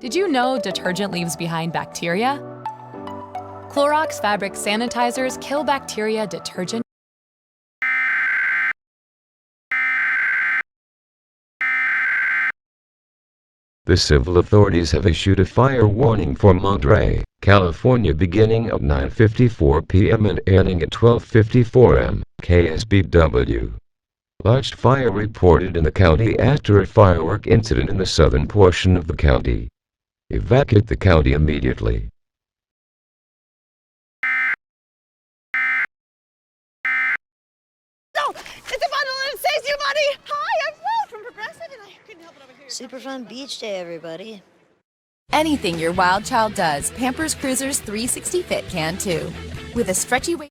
Did you know detergent leaves behind bacteria? Clorox fabric sanitizers kill bacteria detergent. The civil authorities have issued a fire warning for Monterey, California beginning at 9:54 p.m. and ending at 12:54 m. KSBW. Large fire reported in the county after a firework incident in the southern portion of the county. Evacuate the county immediately. No! It's a bundle and it saves you money! Hi, I'm Will from Progressive and I couldn't help it over here. Super fun beach day, everybody. Anything your wild child does, Pampers Cruisers 360 Fit can too. With a stretchy waist